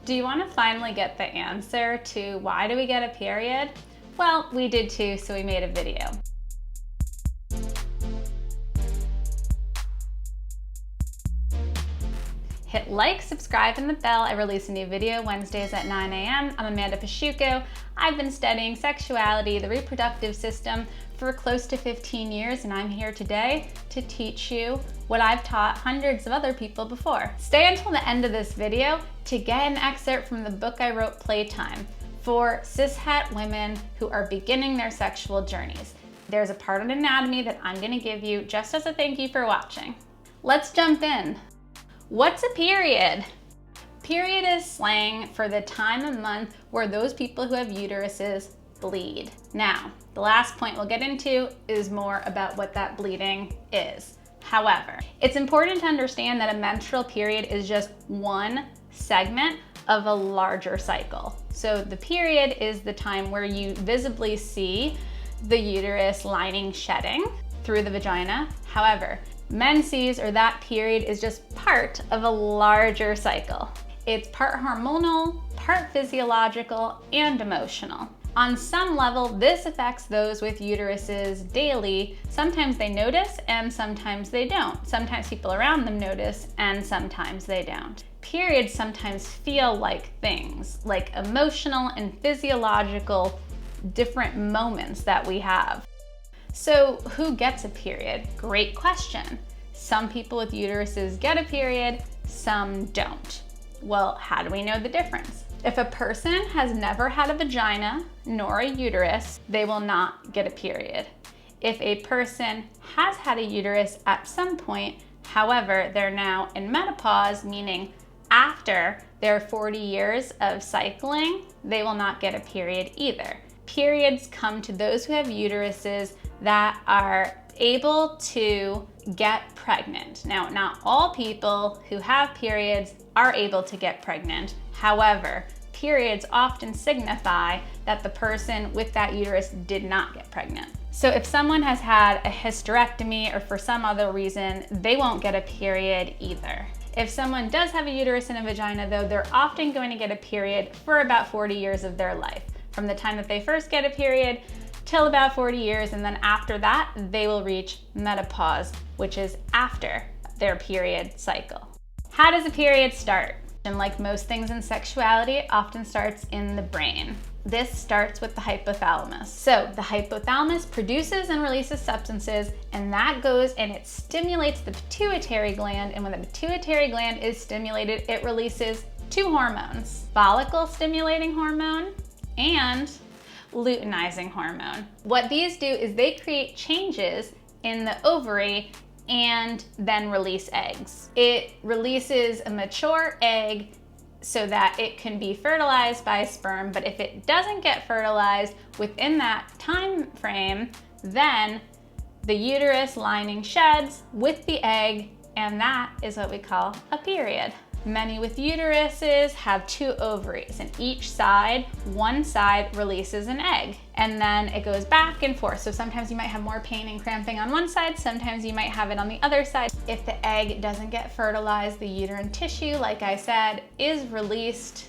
Do you want to finally get the answer to why do we get a period? Well, we did too, so we made a video. Hit like, subscribe, and the bell. I release a new video Wednesdays at 9 a.m. I'm Amanda Pasciucco. I've been studying sexuality, the reproductive system, for close to 15 years, and I'm here today to teach you what I've taught hundreds of other people before. Stay until the end of this video to get an excerpt from the book I wrote, Playtime, for cishet women who are beginning their sexual journeys. There's a part on anatomy that I'm gonna give you just as a thank you for watching. Let's jump in. What's a period? Period is slang for the time of month where those people who have uteruses bleed. Now, the last point we'll get into is more about what that bleeding is. However, it's important to understand that a menstrual period is just one segment of a larger cycle. So the period is the time where you visibly see the uterus lining shedding through the vagina. However, menses, or that period, is just part of a larger cycle. It's part hormonal, part physiological, and emotional. On some level, this affects those with uteruses daily. Sometimes they notice and sometimes they don't. Sometimes people around them notice and sometimes they don't. Periods sometimes feel like things, like emotional and physiological different moments that we have. So who gets a period? Great question. Some people with uteruses get a period, some don't. Well, how do we know the difference? If a person has never had a vagina nor a uterus, they will not get a period. If a person has had a uterus at some point, however, they're now in menopause, meaning after their 40 years of cycling, they will not get a period either. Periods come to those who have uteruses that are able to get pregnant. Now, not all people who have periods are able to get pregnant. However, periods often signify that the person with that uterus did not get pregnant. So if someone has had a hysterectomy or for some other reason, they won't get a period either. If someone does have a uterus and a vagina though, they're often going to get a period for about 40 years of their life. From the time that they first get a period till about 40 years, and then after that, they will reach menopause, which is after their period cycle. How does a period start? And like most things in sexuality, it often starts in the brain. This starts with the hypothalamus. So the hypothalamus produces and releases substances, and that goes and it stimulates the pituitary gland, and when the pituitary gland is stimulated, it releases two hormones: follicle stimulating hormone and luteinizing hormone. What these do is they create changes in the ovary and then release eggs. It releases a mature egg so that it can be fertilized by sperm, but if it doesn't get fertilized within that time frame, then the uterus lining sheds with the egg, and that is what we call a period. Many with uteruses have two ovaries, and each side, one side releases an egg, and then it goes back and forth. So sometimes you might have more pain and cramping on one side, sometimes you might have it on the other side. If the egg doesn't get fertilized, the uterine tissue, like I said, is released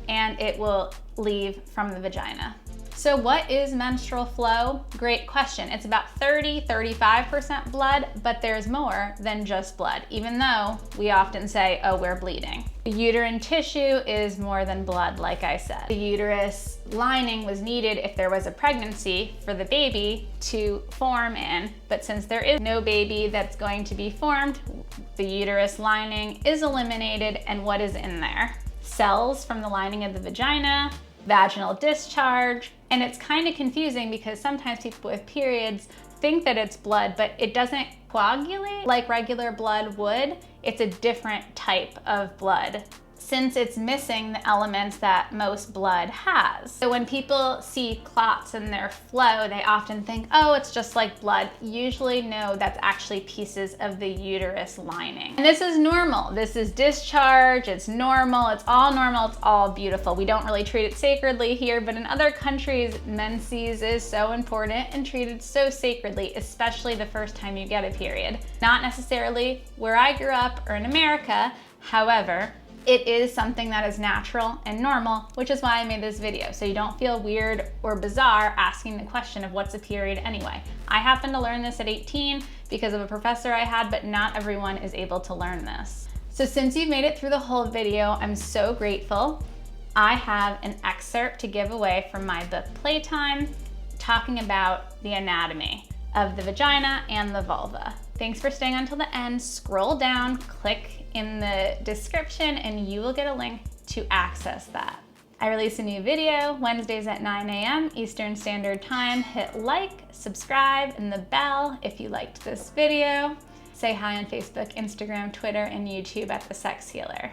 and it will leave from the vagina. So what is menstrual flow? Great question. It's about 30–35% blood, but there's more than just blood, even though we often say, oh, we're bleeding. The uterine tissue is more than blood, like I said. The uterus lining was needed if there was a pregnancy for the baby to form in, but since there is no baby that's going to be formed, the uterus lining is eliminated, and what is in there? Cells from the lining of the vagina, vaginal discharge, and it's kind of confusing because sometimes people with periods think that it's blood, but it doesn't coagulate like regular blood would. It's a different type of blood, since it's missing the elements that most blood has. So when people see clots in their flow, they often think, oh, it's just like blood. Usually no, that's actually pieces of the uterus lining. And this is normal. This is discharge, it's normal, it's all beautiful. We don't really treat it sacredly here, but in other countries, menses is so important and treated so sacredly, especially the first time you get a period. Not necessarily where I grew up or in America, however, It is something that is natural and normal, which is why I made this video, so you don't feel weird or bizarre asking the question of what's a period anyway. I happened to learn this at 18 because of a professor I had, but not everyone is able to learn this. So since you've made it through the whole video, I'm so grateful. I have an excerpt to give away from my book Playtime, talking about the anatomy of the vagina and the vulva. Thanks for staying until the end. Scroll down, click in the description, and you will get a link to access that. I release a new video Wednesdays at 9 a.m. Eastern Standard Time. Hit like, subscribe, and the bell if you liked this video. Say hi on Facebook, Instagram, Twitter, and YouTube at The Sex Healer.